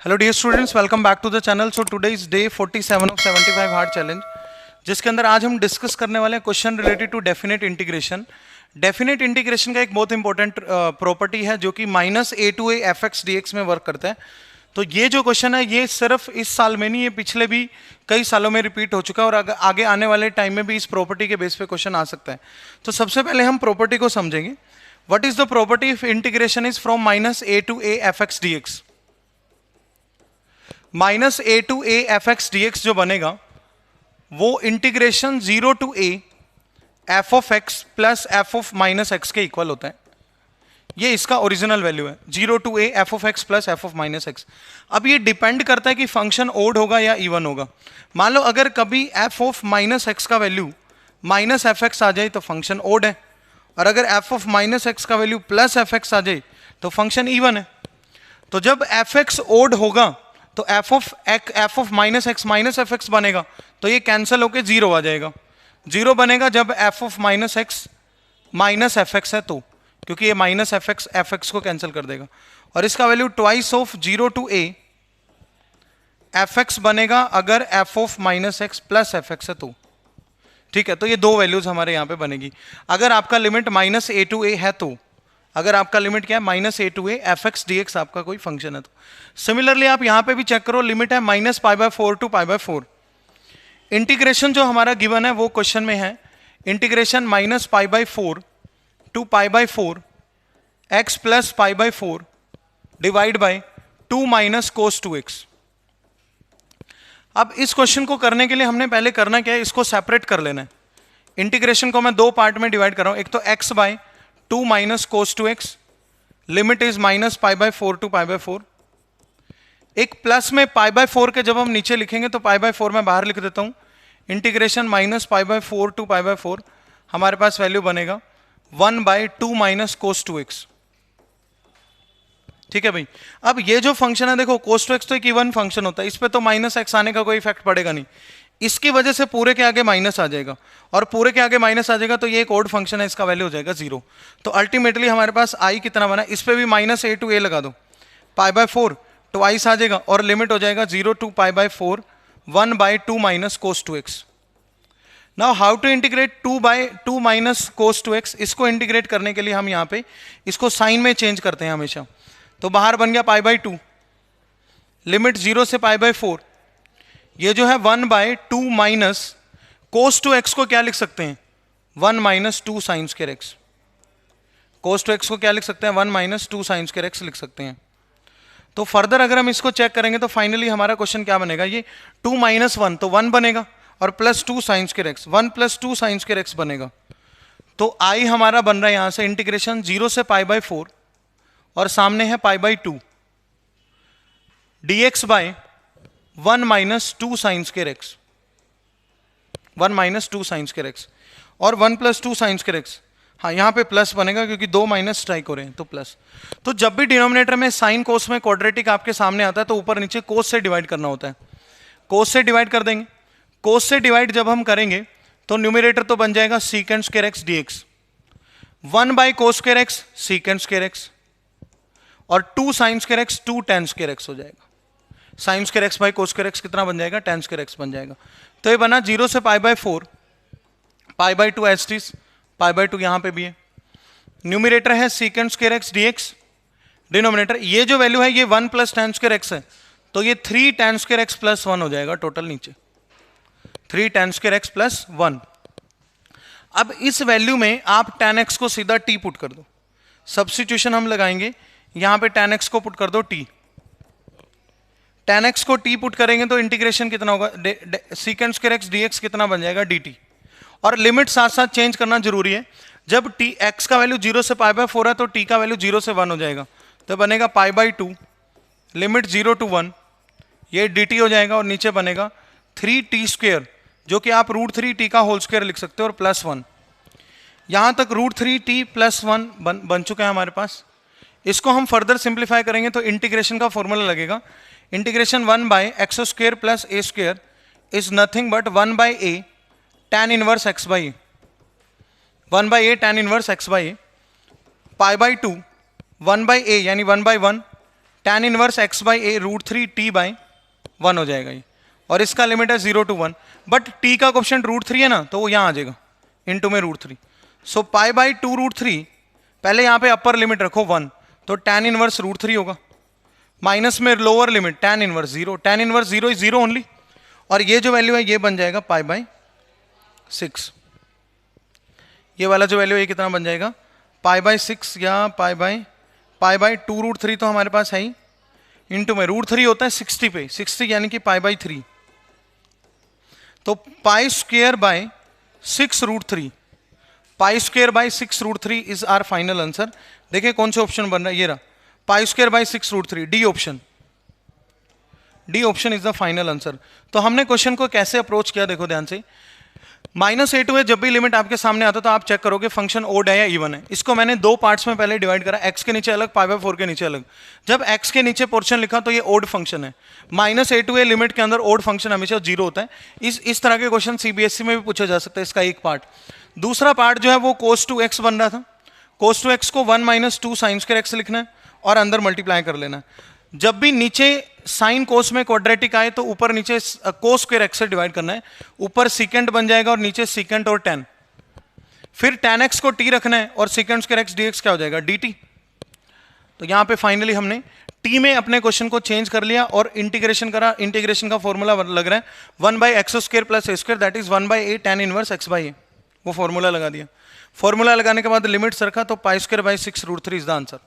Hello dear students, welcome back to the channel. So today is day 47 of 75 hard challenge, जिसके अंदर आज हम discuss करने वाले हैं question related to definite integration. Definite integration का एक बहुत इंपॉर्टेंट प्रॉपर्टी है जो कि -a to a fx dx में वर्क करता है। तो ये जो क्वेश्चन है ये सिर्फ इस साल में नहीं, ये पिछले भी कई सालों में रिपीट हो चुका है और आगे आने वाले टाइम में भी इस प्रॉपर्टी के बेस पे क्वेश्चन आ सकता है। तो सबसे पहले हम प्रॉपर्टी को समझेंगे। What is the property if integration is from -a to a fx dx? -a to a fx dx जो बनेगा वो integration 0 to a f of x plus f of -x के इक्वल होता है। ये इसका ओरिजिनल वैल्यू है, 0 to a f of x plus f of -x। अब ये डिपेंड करता है कि फंक्शन ओड होगा या इवन होगा। मान लो अगर कभी f of -x का वैल्यू -fx आ जाए तो फंक्शन ओड है, और अगर f of -x का वैल्यू प्लस fx आ जाए तो फंक्शन इवन है। तो जब fx ओड होगा तो f of -x minus fx बनेगा, तो ये कैंसिल होके 0 आ जाएगा। 0 बनेगा जब f of -x minus fx है, तो क्योंकि ये माइनस fx को कैंसिल कर देगा। और इसका value twice of 0 to a fx बनेगा अगर f of -x plus fx है तो। ठीक है, तो ये दो वैल्यूज हमारे यहाँ पे बनेगी। अगर आपका लिमिट -a to a है तो, अगर आपका लिमिट क्या है -a to a fx dx आपका कोई फंक्शन है तो। सिमिलरली आप यहाँ पे भी चेक करो, लिमिट है -π/4 to π/4। इंटीग्रेशन जो हमारा गिवन है वो क्वेश्चन में है integration -π/4 to π/4 x plus π/4 divide by 2 minus cos 2x। अब इस क्वेश्चन को करने के लिए हमने पहले करना क्या है, इसको सेपरेट कर लेना है। इंटीग्रेशन को मैं दो पार्ट में डिवाइड कर रहा हूं, एक तो x/2 minus cos 2x, limit is -π/4 to π/4। एक प्लस में π/4 के जब हम नीचे लिखेंगे तो π/4 मैं बाहर लिख देता हूं, इंटीग्रेशन -π/4 to π/4 हमारे पास वैल्यू बनेगा 1/2 माइनस cos 2x। ठीक है भाई। अब ये जो फंक्शन है देखो, cos 2x तो एक इवन फंक्शन होता है, इस पे तो -x आने का कोई इफेक्ट पड़ेगा नहीं, इसकी वजह से पूरे के आगे माइनस आ जाएगा, और पूरे के आगे माइनस आ जाएगा तो ये एक ओड फंक्शन है, इसका वैल्यू हो जाएगा 0। तो अल्टीमेटली हमारे पास i कितना बना, इस पे भी -a to a लगा दो, π/4 ट्वाइस आ जाएगा और लिमिट हो जाएगा 0 to π/4 1/2 minus cos 2x। Now how to integrate 2/2 minus cos 2x? इसको इंटीग्रेट करने के लिए हम यहाँ पे इसको साइन में चेंज करते हैं हमेशा। तो बाहर बन गया π/2, लिमिट 0 से π/4, ये जो है 1/2 माइनस cos 2x को क्या लिख सकते हैं, 1 minus 2 sine square x। cos 2x को क्या लिख सकते हैं, 1 माइनस 2 साइन स्क्वायर x लिख सकते हैं। तो फर्दर अगर हम इसको चेक करेंगे तो फाइनली हमारा क्वेश्चन क्या बनेगा, ये 2 माइनस 1 तो 1 बनेगा, और plus 2 sine square x, 1 plus 2 sine square x बनेगा। तो i हमारा बन रहा है यहां से इंटीग्रेशन 0 से π/4 और सामने है π/2 dx by 1 minus 2 sine square x, 1 minus 2 sine square x और 1 प्लस 2 साइन स्क्वायर x। हाँ, यहाँ पे प्लस बनेगा क्योंकि 2 माइनस स्ट्राइक हो रहे हैं तो प्लस। तो जब भी डिनोमिनेटर में साइन कोस में क्वाड्रेटिक आपके सामने आता है तो ऊपर नीचे कोस से डिवाइड करना होता है, कोस से डिवाइड कर देंगे। कोस से डिवाइड जब हम करेंगे तो न्यूमरेटर तो बन जाएगा secant square x dx, 1/cos square x secant square x, और 2 sine square x 2 tan square x हो जाएगा। Sign square x by cos square x कितना बन जाएगा, tan स्क्वायर x बन जाएगा। तो ये बना 0 से π/4 π/2 एस टीज, π/2 यहाँ पे भी है। न्यूमरेटर है secant square x dx, denominator ये जो वैल्यू है ये 1 प्लस tan स्क्वायर x है, तो ये 3 tan स्क्वायर x प्लस 1 हो जाएगा टोटल नीचे, 3 tan स्क्वायर x प्लस 1। अब इस वैल्यू में आप tan x को सीधा t पुट कर दो, सब्स्टिट्यूशन हम लगाएंगे, यहां पे tan x को पुट कर दो t, tan x को t पुट करेंगे तो इंटीग्रेशन कितना होगा, सीकेंड स्क्वायर x dx कितना बन जाएगा dt। और लिमिट साथ साथ चेंज करना जरूरी है, जब t x का वैल्यू 0 से π/4 है तो t का वैल्यू 0 से 1 हो जाएगा, तो बनेगा π/2 लिमिट 0 to 1, ये dt हो जाएगा, और नीचे बनेगा 3t स्क्वायर, जो कि आप √3t का होल स्क्वायर लिख सकते हो, और प्लस 1। यहां तक √3t प्लस 1 बन चुका है हमारे पास। इसको हम फर्दर सिंप्लीफाई करेंगे तो इंटीग्रेशन का फॉर्मूला लगेगा, integration 1/x² plus a² is nothing but 1/a tan inverse x by, 1/a tan inverse x by, π/2 1/a यानी 1/1 tan inverse x by a root 3 t by 1 हो जाएगा ये, और इसका लिमिट है 0 to 1, बट t का coefficient root 3 है ना, तो वो यहाँ आ जाएगा इनटू में root 3, so pi by 2 root 3, पहले यहाँ पे अपर लिमिट रखो 1, तो tan इनवर्स रूट 3 होगा, माइनस में lower limit tan inverse 0, tan inverse 0 is 0 only, और ये जो वैल्यू है ये बन जाएगा पाई बाई 6, ये वाला जो वैल्यू है ये कितना बन जाएगा पाई बाई 6 या पाई बाई 2 रूट 3 तो हमारे पास है ही, इंटू में रूट 3 होता है 60 पे, 60 यानी कि पाई बाई 3, तो pi square by 6 root 3, pi square by 6 root 3 is our final answer. देखिए कौन से ऑप्शन बन रहा है, ये रहा pi square by 6 root 3, D option, D option is the final answer. तो हमने क्वेश्चन को कैसे अप्रोच किया, देखो ध्यान से, माइनस ए टू है, जब भी लिमिट आपके सामने आता है तो आप चेक करोगे फंक्शन ओड है या इवन है। इसको मैंने दो पार्ट्स में पहले डिवाइड करा, एक्स के नीचे अलग, पाई बाय 4 के नीचे अलग। जब एक्स के नीचे पोर्शन लिखा तो ये ओड फंक्शन है, minus a to a limit के अंदर ओड फंक्शन हमेशा 0 होता है। इस तरह के क्वेश्चन सीबीएसई में भी पूछा जा सकता है, इसका एक पार्ट। दूसरा पार्ट जो है वो cos 2x बन रहा था, cos 2x को 1 माइनस 2 साइन स्क्वायर एक्स लिखना है और अंदर मल्टीप्लाई कर लेना है। जब भी नीचे साइन कोस में क्वाड्रेटिक आए तो ऊपर नीचे कोस स्क्वायर एक्स से डिवाइड करना है, ऊपर सीकेंट बन जाएगा और नीचे सीकेंट और tan, फिर tan x को t रखना है और सीकेंट स्क्वायर एक्स dx क्या हो जाएगा dt। तो यहां पे फाइनली हमने t में अपने क्वेश्चन को चेंज कर लिया और इंटीग्रेशन करा। इंटीग्रेशन का फॉर्मूला लग रहा है 1 by x square plus a square that is 1 by a tan inverse x by a, वो फॉर्मूला लगा दिया। फॉर्मूला लगाने के बाद लिमिट्स रखा तो pi square by 6 root 3 is the answer.